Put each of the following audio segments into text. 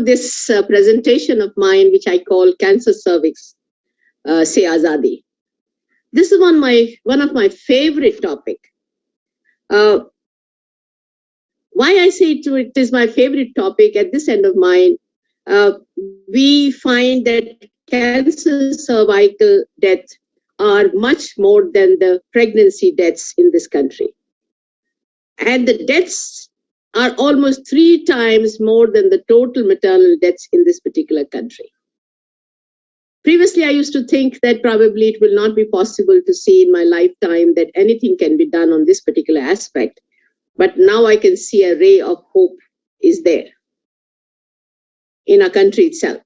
this presentation of mine, which I call Cancer Cervix Se Azadi. This is one of my favorite topic. Why I say it is my favorite topic at this end of mine, we find that cancer cervical deaths are much more than the pregnancy deaths in this country. And the deaths are almost 3 times more than the total maternal deaths in this particular country. Previously, I used to think that probably it will not be possible to see in my lifetime that anything can be done on this particular aspect. But now I can see a ray of hope is there in our country itself.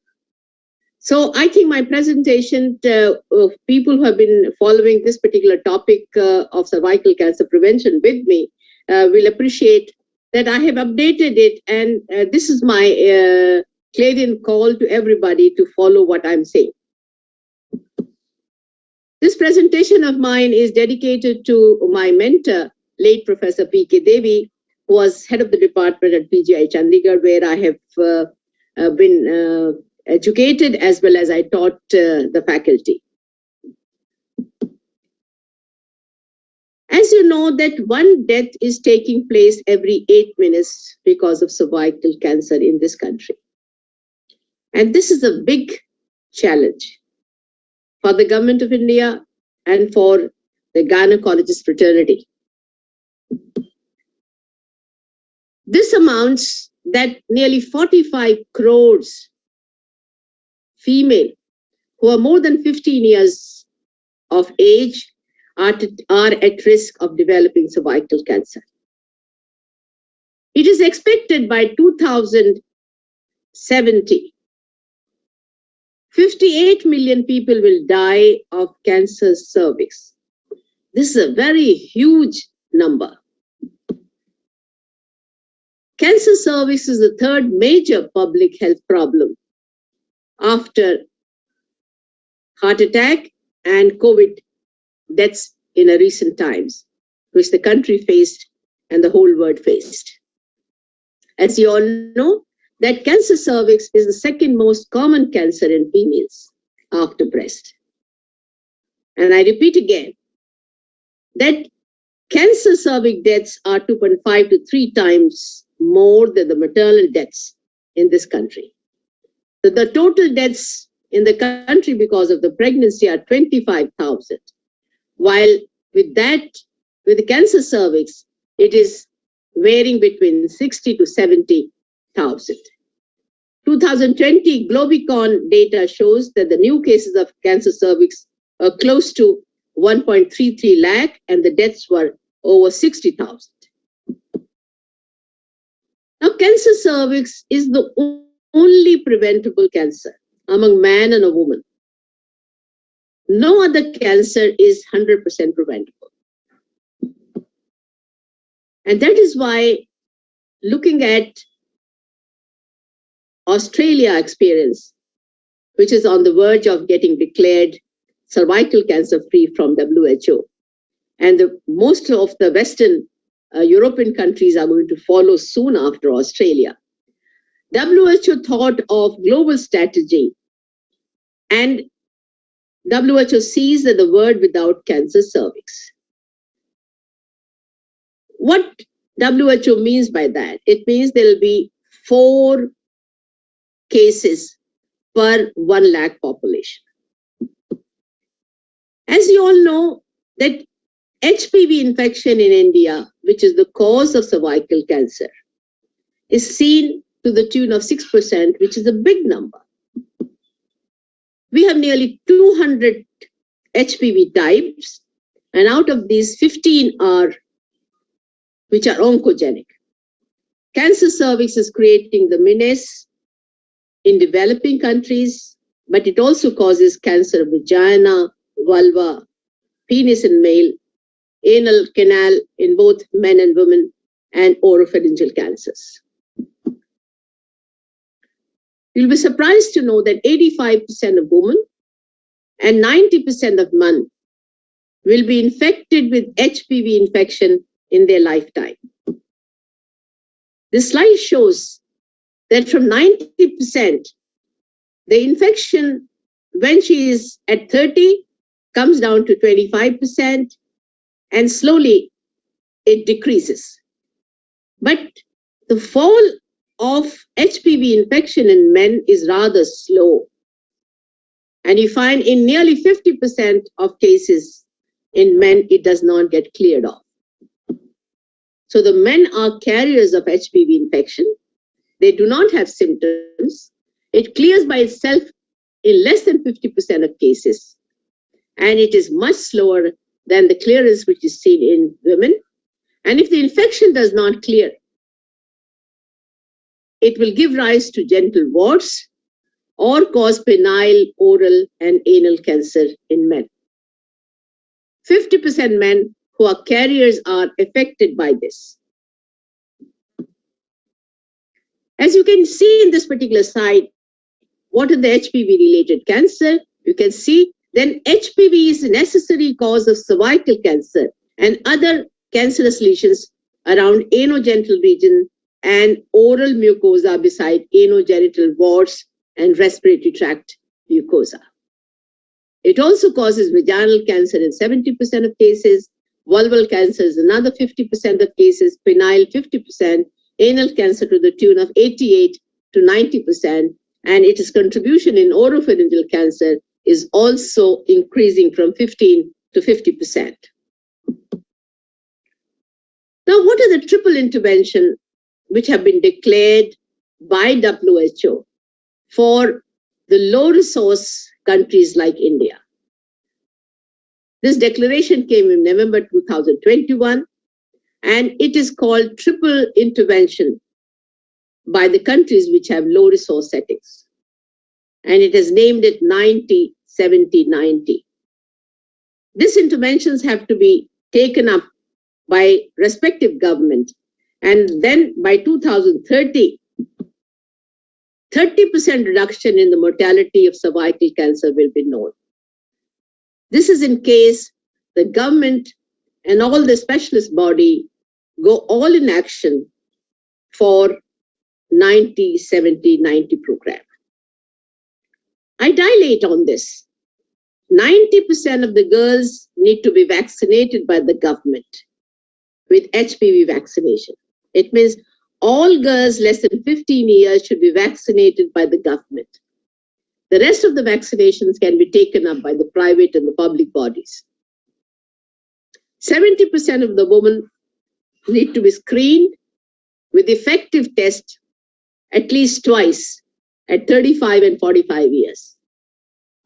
So I think my presentation of people who have been following this particular topic of cervical cancer prevention with me will appreciate that I have updated it. And this is my clarion call to everybody to follow what I'm saying. This presentation of mine is dedicated to my mentor, late Professor P.K. Devi, who was head of the department at PGI Chandigarh, where I have been educated as well as I taught the faculty. As you know, that one death is taking place every 8 minutes because of cervical cancer in this country. And this is a big challenge for the government of India and for the gynecologist fraternity. This amounts that nearly 45 crores female who are more than 15 years of age are at risk of developing cervical cancer. It is expected by 2070, 58 million people will die of cancer cervix. This is a very huge number. Cancer cervix is the third major public health problem after heart attack and COVID deaths in a recent times, which the country faced and the whole world faced. As you all know, that cancer cervix is the second most common cancer in females after breast. And I repeat again, that cancer cervix deaths are 2.5 to 3 times more than the maternal deaths in this country. So the total deaths in the country because of the pregnancy are 25,000. While with the cancer cervix, it is varying between 60 to 70,000. 2020 Globicon data shows that the new cases of cancer cervix are close to 1.33 lakh and the deaths were over 60,000. Now, cancer cervix is the only preventable cancer among man and a woman. No other cancer is 100% preventable. And that is why, looking at Australia experience, which is on the verge of getting declared cervical cancer free from WHO, and most of the Western European countries are going to follow soon after Australia. WHO thought of global strategy, and WHO sees that the word without cancer cervix. What WHO means by that? It means there will be 4 cases per 1 lakh population. As you all know, that HPV infection in India, which is the cause of cervical cancer, is seen to the tune of 6%, which is a big number. We have nearly 200 HPV types, and out of these, 15 are which are oncogenic. Cancer cervix is creating the menace in developing countries, but it also causes cancer of vagina, vulva, penis in male, anal canal in both men and women, and oropharyngeal cancers. You'll be surprised to know that 85% of women and 90% of men will be infected with HPV infection in their lifetime. This slide shows that from 90%, the infection when she is at 30 comes down to 25%, and slowly it decreases. But the fall of HPV infection in men is rather slow. And you find in nearly 50% of cases in men, it does not get cleared off. So the men are carriers of HPV infection. They do not have symptoms. It clears by itself in less than 50% of cases. And it is much slower than the clearance which is seen in women. And if the infection does not clear, it will give rise to genital warts or cause penile, oral, and anal cancer in men. 50% men who are carriers are affected by this. As you can see in this particular slide, what are the HPV-related cancer? You can see then HPV is a necessary cause of cervical cancer and other cancerous lesions around anogenital region and oral mucosa beside anogenital warts and respiratory tract mucosa. It also causes vaginal cancer in 70% of cases, vulval cancer is another 50% of cases, penile 50%, anal cancer to the tune of 88 to 90%, and its contribution in oropharyngeal cancer is also increasing from 15 to 50%. Now, what are the triple intervention which have been declared by WHO for the low resource countries like India? This declaration came in November 2021, and it is called triple intervention by the countries which have low resource settings. And it has named it 90, 70, 90. These interventions have to be taken up by respective government. And then by 2030, 30% reduction in the mortality of cervical cancer will be known. This is in case the government and all the specialist body go all in action for 90, 70, 90 program. I dilate on this. 90% of the girls need to be vaccinated by the government with HPV vaccination. It means all girls less than 15 years should be vaccinated by the government. The rest of the vaccinations can be taken up by the private and the public bodies. 70% of the women need to be screened with effective test at least twice at 35 and 45 years.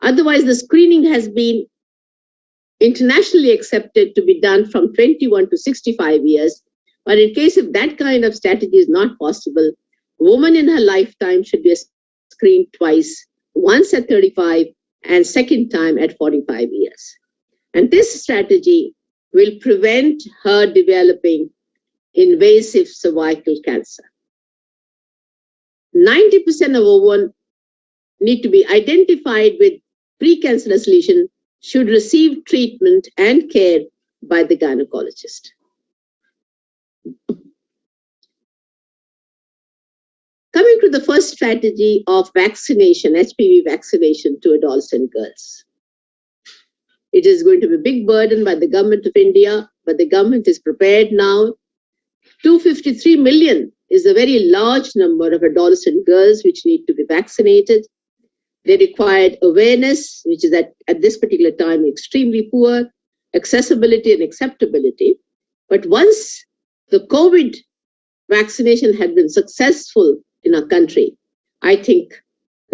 Otherwise, the screening has been internationally accepted to be done from 21 to 65 years. But in case if that kind of strategy is not possible, a woman in her lifetime should be screened twice, once at 35 and second time at 45 years. And this strategy will prevent her developing invasive cervical cancer. 90% of women need to be identified with precancerous lesion should receive treatment and care by the gynecologist. Coming to the first strategy of vaccination, HPV vaccination to adolescent girls. It is going to be a big burden by the government of India, but the government is prepared now. 253 million is a very large number of adolescent girls which need to be vaccinated. They required awareness, which is at this particular time extremely poor, accessibility and acceptability. But once the COVID vaccination had been successful in our country, I think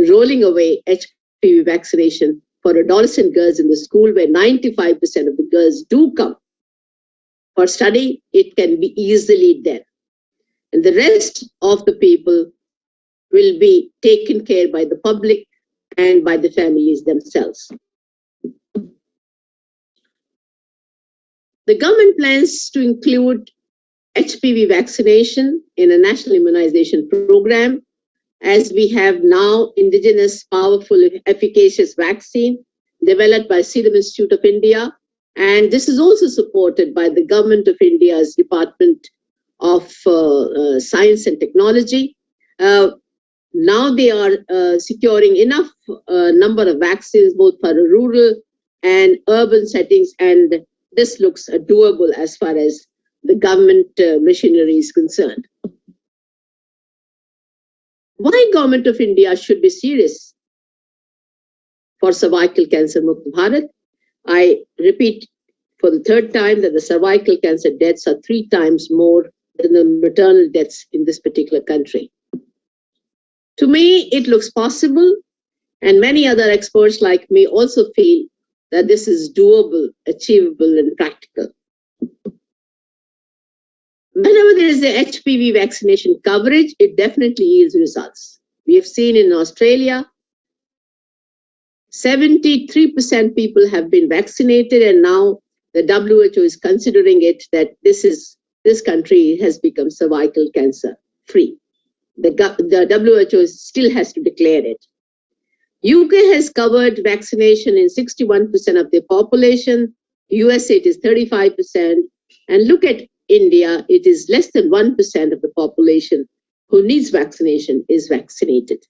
rolling away HPV vaccination for adolescent girls in the school where 95% of the girls do come for study, it can be easily done. And the rest of the people will be taken care by the public and by the families themselves. The government plans to include HPV vaccination in a national immunization program, as we have now indigenous, powerful, efficacious vaccine developed by Serum Institute of India. And this is also supported by the Government of India's Department of Science and Technology. Now they are securing enough number of vaccines, both for rural and urban settings, and this looks doable as far as the government machinery is concerned. Why government of India should be serious for cervical cancer Mukt Bharat? I repeat for the third time that the cervical cancer deaths are 3 times more than the maternal deaths in this particular country. To me, it looks possible, and many other experts like me also feel that this is doable, achievable, and practical. Whenever there is a HPV vaccination coverage, it definitely yields results. We have seen in Australia, 73% people have been vaccinated, and now the WHO is considering it that this country has become cervical cancer free. The WHO still has to declare it. UK has covered vaccination in 61% of the population. USA it is 35%. And look at India, it is less than 1% of the population who needs vaccination is vaccinated.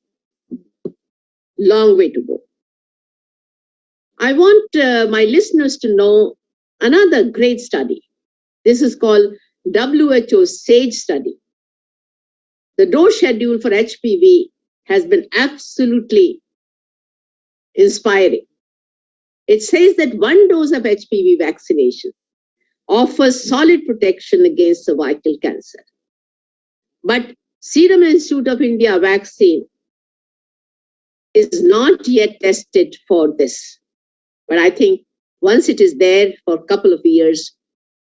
Long way to go. I want my listeners to know another great study. This is called WHO SAGE study. The dose schedule for HPV has been absolutely inspiring. It says that 1 dose of HPV vaccination offers solid protection against cervical cancer. But Serum Institute of India vaccine is not yet tested for this. But I think once it is there for a couple of years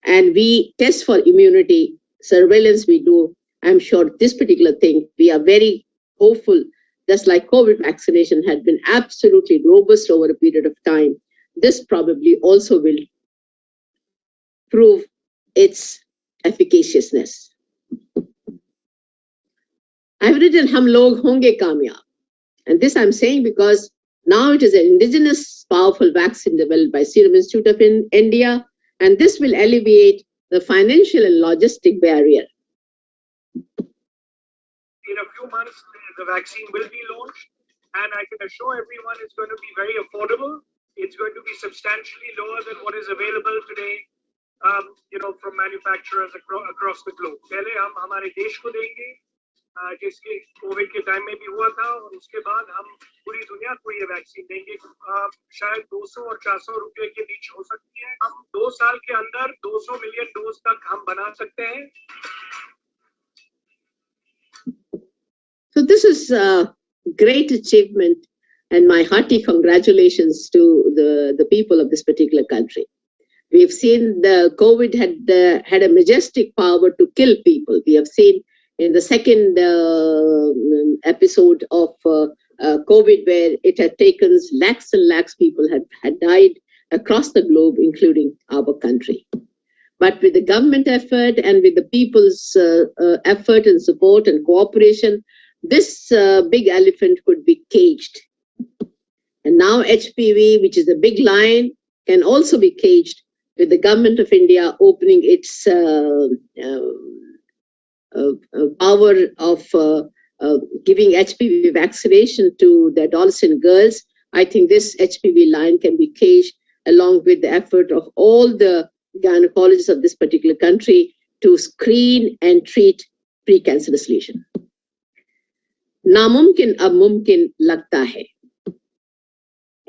and we test for immunity, surveillance we do, I'm sure this particular thing, we are very hopeful, just like COVID vaccination had been absolutely robust over a period of time. This probably also will prove its efficaciousness. I've written, Hum log honge kamyab. And this I'm saying because now it is an indigenous powerful vaccine developed by Serum Institute of India, and this will alleviate the financial and logistic barrier. In a few months, the vaccine will be launched, and I can assure everyone it's going to be very affordable. It's going to be substantially lower than what is available today, from manufacturers across the globe. पहले हम हमारे देश को देंगे, जिसके Covid के time में भी हुआ था, और उसके बाद हम पूरी दुनिया को ये वैक्सीन देंगे। शायद 200 और 400 रुपए के बीच हो सकती है। हम 2 साल के अंदर 200 मिलियन डोज तक हम बना सकते हैं। So this is a great achievement, and my hearty congratulations to the people of this particular country. We've seen the COVID had a majestic power to kill people. We have seen in the second episode of COVID, where it had taken lakhs and lakhs people had died across the globe, including our country. But with the government effort and with the people's effort and support and cooperation, this big elephant could be caged. And now HPV, which is a big lion, can also be caged with the government of India opening its power of giving HPV vaccination to the adolescent girls. I think this HPV lion can be caged along with the effort of all the gynecologists of this particular country to screen and treat precancerous lesion. नामुमकिन अब मुमकिन लगता है.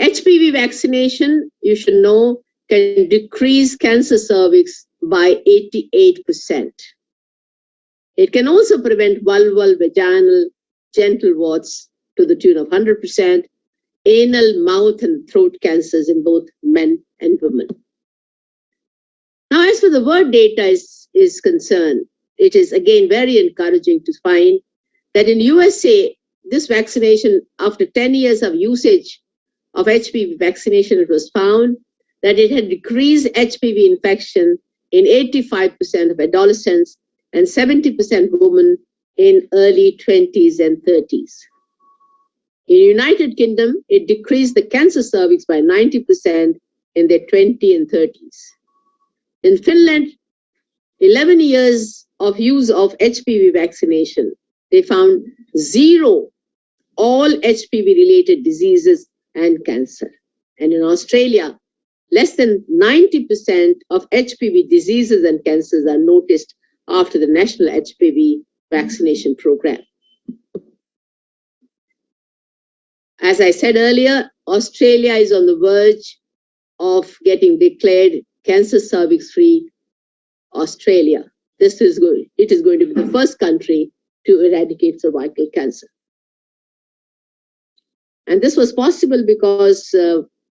HPV vaccination, you should know, can decrease cancer cervix by 88%. It can also prevent vulval, vaginal, genital warts to the tune of 100%, anal, mouth, and throat cancers in both men and women. Now, as for the world data is concerned, it is again very encouraging to find that in USA, this vaccination, after 10 years of usage of HPV vaccination, it was found that it had decreased HPV infection in 85% of adolescents and 70% women in early 20s and 30s. In the United Kingdom, it decreased the cancer cervix by 90% in their 20s and 30s. In Finland, 11 years of use of HPV vaccination, they found zero all HPV-related diseases and cancer. And in Australia, less than 90% of HPV diseases and cancers are noticed after the national HPV vaccination program. As I said earlier, Australia is on the verge of getting declared cancer cervix-free Australia. This is good. It is going to be the first country to eradicate cervical cancer. And this was possible because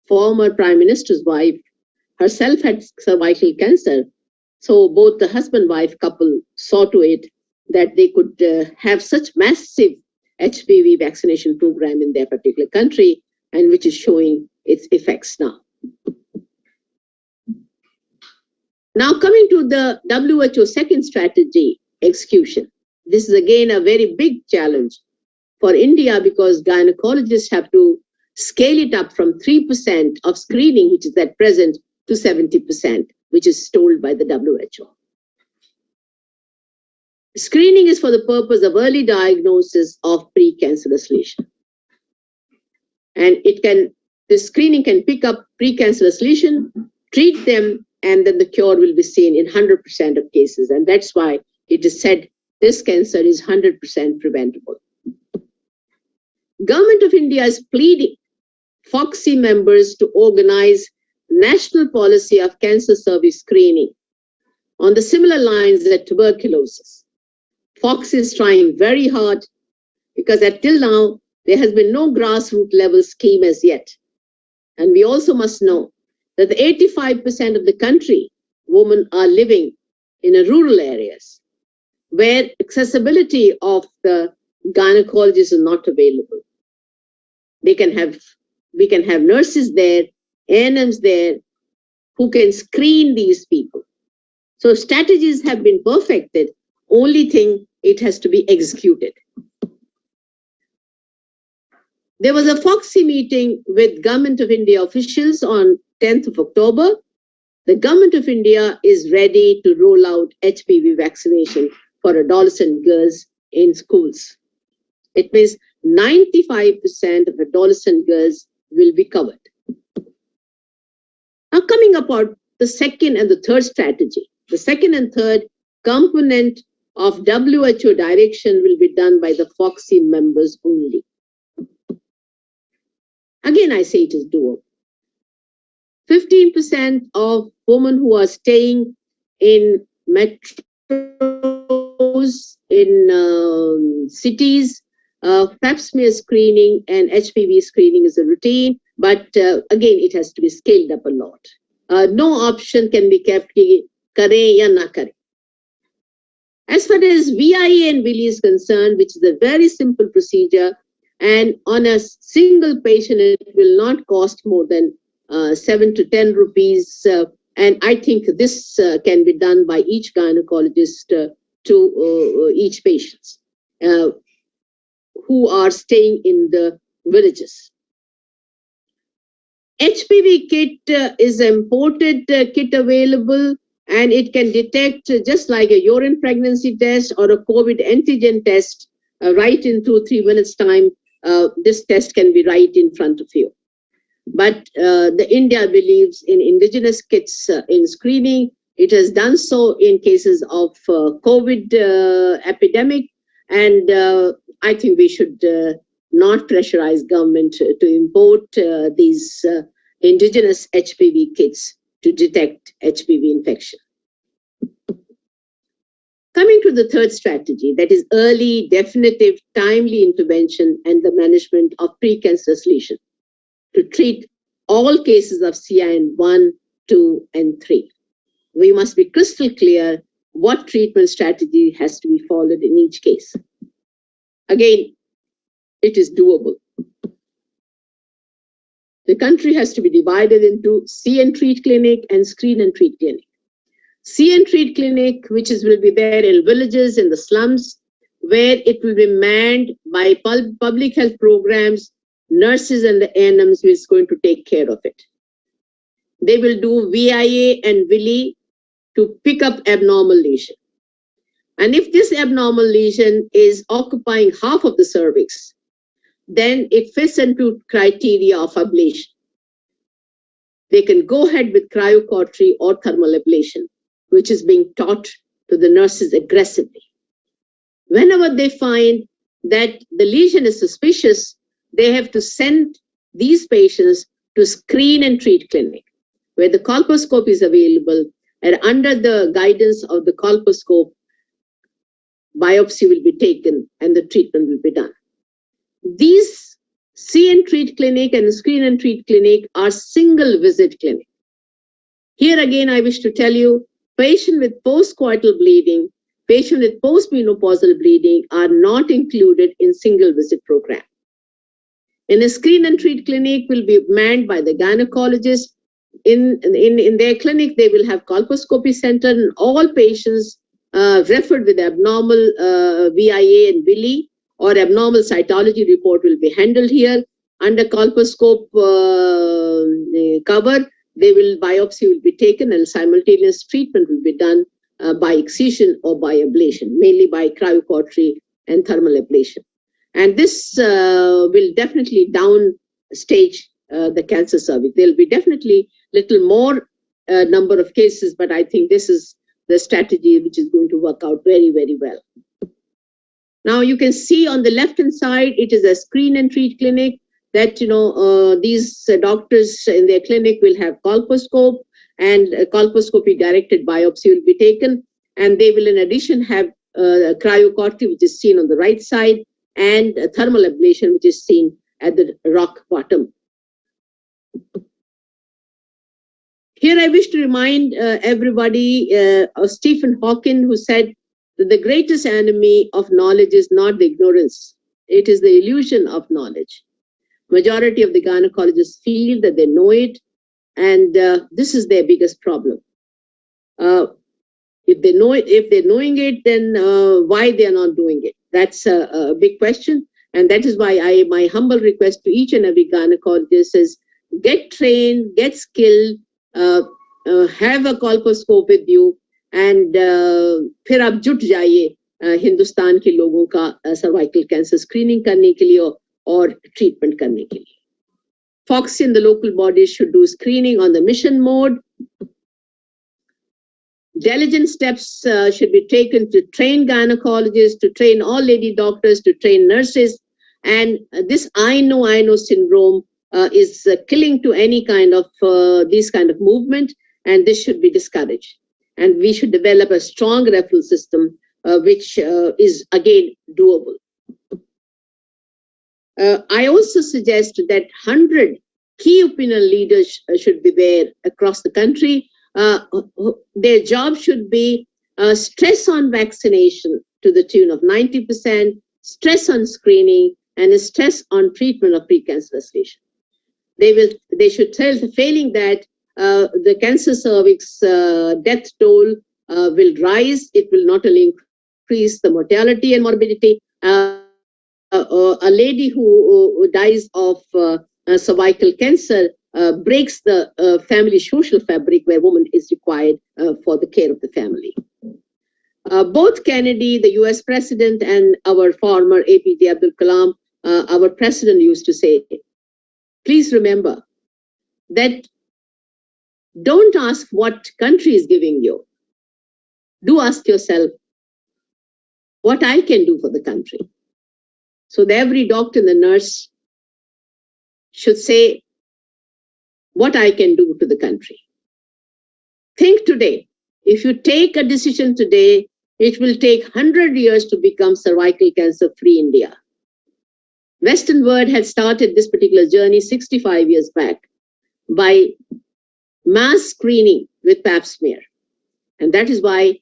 former Prime Minister's wife herself had cervical cancer. So both the husband-wife couple saw to it that they could have such massive HPV vaccination program in their particular country, and which is showing its effects now. Now coming to the WHO second strategy execution. This is again a very big challenge for India because gynecologists have to scale it up from 3% of screening, which is at present, to 70%, which is told by the WHO. Screening is for the purpose of early diagnosis of precancerous lesion. And this screening can pick up precancerous lesion, treat them, and then the cure will be seen in 100% of cases. And that's why it is said this cancer is 100% preventable. Government of India is pleading FOXI members to organize national policy of cancer service screening on the similar lines as tuberculosis. FOXI is trying very hard because until now, there has been no grassroots level scheme as yet. And we also must know that the 85% of the country, women are living in rural areas where accessibility of the gynecologist is not available. We can have nurses there, ANMs there, who can screen these people. So strategies have been perfected. Only thing, it has to be executed. There was a FOXI meeting with Government of India officials on 10th of October. The Government of India is ready to roll out HPV vaccination for adolescent girls in schools. It means 95% of adolescent girls will be covered. Now coming about the second and the third strategy. The second and third component of WHO direction will be done by the FOXI members only. Again, I say it is doable. 15% of women who are staying in metros, in cities, pap smear screening and HPV screening is a routine, but again, it has to be scaled up a lot. No option can be kept, kare ya na kare. As far as VIA and VILI is concerned, which is a very simple procedure, and on a single patient, it will not cost more than 7 to 10 rupees. And I think this can be done by each gynecologist to each patient who are staying in the villages. HPV kit is an imported kit available, and it can detect just like a urine pregnancy test or a COVID antigen test right in 2-3 minutes time. This test can be right in front of you. But the India believes in indigenous kits in screening. It has done so in cases of COVID epidemic, and I think we should not pressurize government to import these indigenous HPV kits to detect HPV infection. Coming to the third strategy, that is early, definitive, timely intervention and the management of precancerous lesion to treat all cases of CIN 1, 2, and 3. We must be crystal clear what treatment strategy has to be followed in each case. Again, it is doable. The country has to be divided into see and treat clinic and screen and treat clinic. See and treat clinic, which will be there in villages, in the slums, where it will be manned by public health programs, nurses and the ANMs who is going to take care of it. They will do VIA and VILI to pick up abnormal lesion. And if this abnormal lesion is occupying half of the cervix, then it fits into criteria of ablation. They can go ahead with cryocautery or thermal ablation, which is being taught to the nurses aggressively. Whenever they find that the lesion is suspicious, they have to send these patients to screen and treat clinic, where the colposcope is available, and under the guidance of the colposcope, biopsy will be taken and the treatment will be done. These see and treat clinic and screen and treat clinic are single visit clinic. Here again, I wish to tell you, patient with postcoital bleeding, patient with postmenopausal bleeding are not included in single visit program. In a screen and treat clinic will be manned by the gynecologist. In their clinic, they will have colposcopy center, and all patients referred with abnormal VIA and Willi or abnormal cytology report will be handled here. Under colposcope cover, biopsy will be taken and simultaneous treatment will be done by excision or by ablation, mainly by cryocautery and thermal ablation. And this will definitely downstage the cancer cervix. There will be definitely little more number of cases, but I think this is the strategy which is going to work out very, very well. Now you can see on the left-hand side, it is a screen and treat clinic that, these doctors in their clinic will have colposcope, and colposcopy directed biopsy will be taken. And they will in addition have cryocautery, which is seen on the right side, and thermal ablation, which is seen at the rock bottom. Here I wish to remind everybody of Stephen Hawking, who said that the greatest enemy of knowledge is not the ignorance, it is the illusion of knowledge. Majority of the gynecologists feel that they know it, and this is their biggest problem. If they're knowing it, then why they are not doing it? That's a big question, and that is why my humble request to each and every gynecologist is get trained, get skilled, have a colposcope with you, and फिर आप जुट जाइए हिंदुस्तान के लोगों का cervical cancer screening करने के लिए और ट्रीटमेंट करने के लिए. FOXI and the local bodies should do screening on the mission mode. Diligent steps should be taken to train gynecologists, to train all lady doctors, to train nurses. And this I know syndrome is killing to any kind of this kind of movement, and this should be discouraged. And we should develop a strong referral system, which is again doable. I also suggest that 100 key opinion leaders should be there across the country. Their job should be stress on vaccination to the tune of 90%, stress on screening, and stress on treatment of precancerous lesion. They should tell, failing that, the cancer cervix death toll will rise. It will not only increase the mortality and morbidity. A lady who dies of cervical cancer breaks the family social fabric where woman is required for the care of the family. Both Kennedy, the US president, and our former APJ Abdul Kalam, our president, used to say, please remember that don't ask what country is giving you. Do ask yourself what I can do for the country. So that every doctor and the nurse should say what I can do to the country. Think today. If you take a decision today, it will take 100 years to become cervical cancer-free India. Western world had started this particular journey 65 years back by mass screening with pap smear. And that is why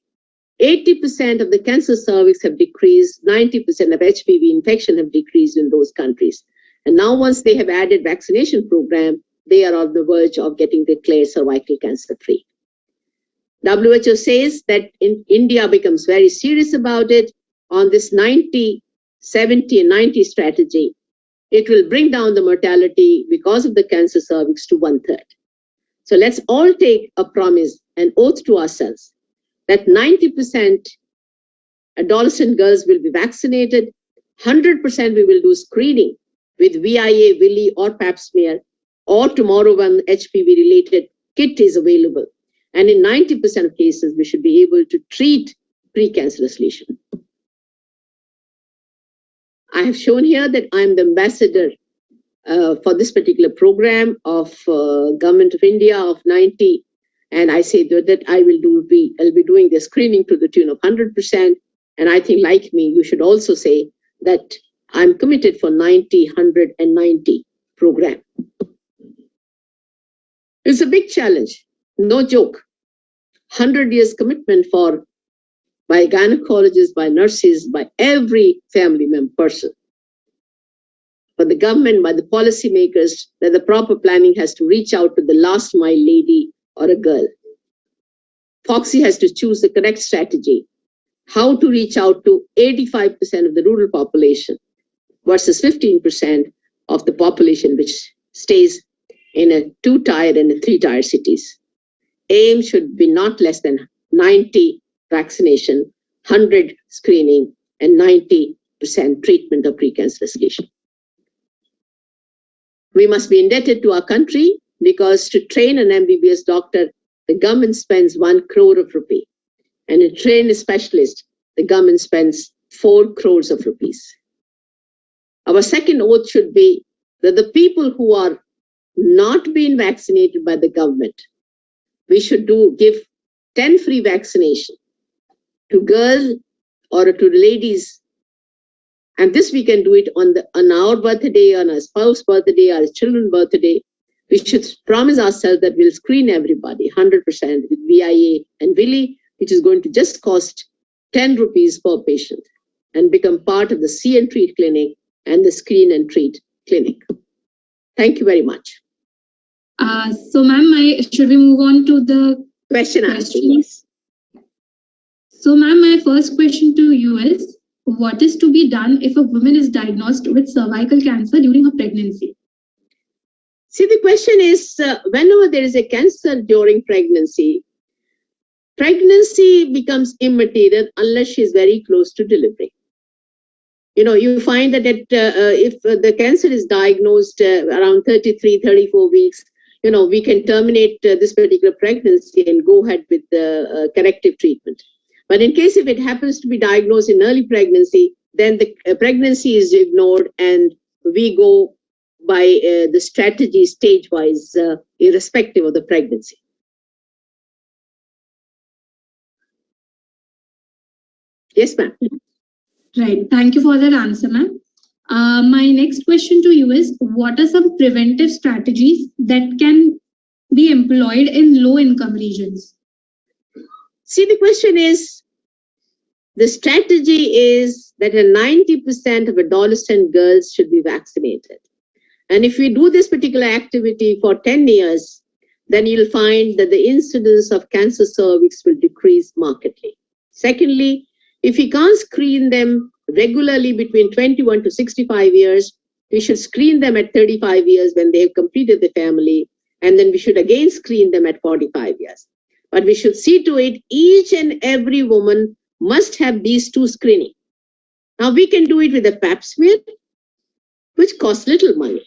80% of the cancer cervix have decreased, 90% of HPV infection have decreased in those countries. And now once they have added vaccination program, they are on the verge of getting declared cervical cancer free. WHO says that in India becomes very serious about it on this 90, 70 and 90 strategy. It will bring down the mortality because of the cancer cervix to 1/3. So let's all take a promise, an oath to ourselves that 90% adolescent girls will be vaccinated, 100% we will do screening with VIA, Willi, or Pap smear, or tomorrow when HPV-related kit is available. And in 90% of cases, we should be able to treat precancerous lesion. I have shown here that I'm the ambassador for this particular program of Government of India of 90. And I say that I'll be doing the screening to the tune of 100%. And I think, like me, you should also say that I'm committed for 90, 100, and 90 program. It's a big challenge, no joke. 100 years commitment by gynecologists, by nurses, by every family member person. For the government, by the policymakers, that the proper planning has to reach out to the last mile lady or a girl. Foxy has to choose the correct strategy, how to reach out to 85% of the rural population versus 15% of the population which stays in a 2-tier and a 3-tier cities. Aim should be not less than 90 vaccination, 100 screening, and 90% treatment of precancerous lesion. We must be indebted to our country because to train an MBBS doctor, the government spends 1 crore of rupee. And to train a specialist, the government spends 4 crores of rupees. Our second oath should be that the people who are not being vaccinated by the government, we should give 10 free vaccination to girls or to ladies. And this we can do it on our birthday, on our spouse's birthday, our children's birthday. We should promise ourselves that we'll screen everybody 100% with VIA and Willi, which is going to just cost 10 rupees per patient and become part of the See and Treat clinic and the Screen and Treat clinic. Thank you very much. So, ma'am, should we move on to the question answer? Yes. So, ma'am, my first question to you is, what is to be done if a woman is diagnosed with cervical cancer during her pregnancy? See, the question is, whenever there is a cancer during pregnancy becomes immaterial unless she is very close to delivery. You find that if the cancer is diagnosed around 33, 34 weeks, we can terminate this particular pregnancy and go ahead with the corrective treatment. But in case if it happens to be diagnosed in early pregnancy, then the pregnancy is ignored and we go by the strategy stage-wise, irrespective of the pregnancy. Yes, ma'am. Right. Thank you for that answer, ma'am. My next question to you is, what are some preventive strategies that can be employed in low-income regions? See, the question is, the strategy is that 90% of adolescent girls should be vaccinated. And if we do this particular activity for 10 years, then you'll find that the incidence of cancer cervix will decrease markedly. Secondly, if we can't screen them regularly between 21 to 65 years, we should screen them at 35 years when they have completed the family, and then we should again screen them at 45 years. But we should see to it, each and every woman must have these 2 screening. Now we can do it with a Pap smear, which costs little money.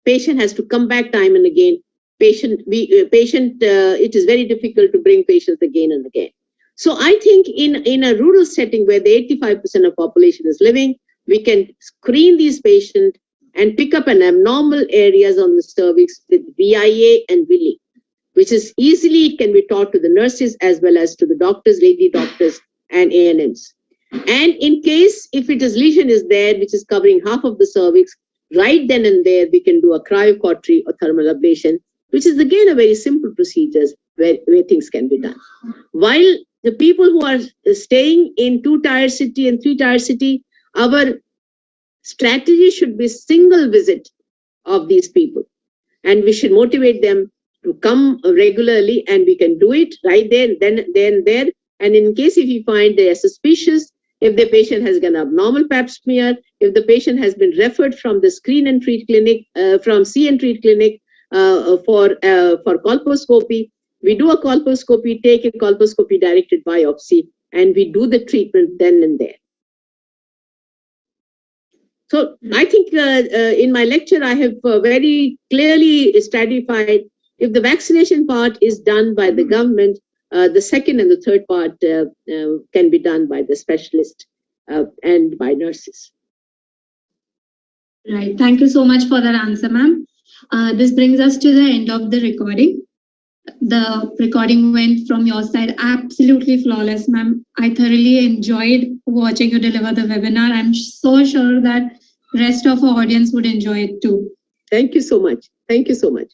Patient has to come back time and again. It is very difficult to bring patients again and again. So I think in a rural setting where the 85% of population is living, we can screen these patients and pick up an abnormal areas on the cervix with VIA and Willi, which is easily can be taught to the nurses as well as to the doctors, lady doctors, and ANMs. And in case if it is lesion is there, which is covering half of the cervix, right then and there we can do a cryocautery or thermal ablation, which is again a very simple procedures where things can be done. While the people who are staying in 2-tier city and 3-tier city, our strategy should be single visit of these people. And we should motivate them to come regularly, and we can do it right there, then there. And in case if you find they are suspicious, if the patient has an abnormal Pap smear, if the patient has been referred from the Screen and Treat clinic, from See and Treat clinic for colposcopy, we do a colposcopy, take a colposcopy directed biopsy, and we do the treatment then and there. So I think in my lecture, I have very clearly stratified if the vaccination part is done by the government, the second and the third part can be done by the specialist and by nurses. Right. Thank you so much for that answer, ma'am. This brings us to the end of the recording. The recording went from your side absolutely flawless, ma'am. I thoroughly enjoyed watching you deliver the webinar. I'm so sure that rest of our audience would enjoy it too. Thank you so much. Thank you so much.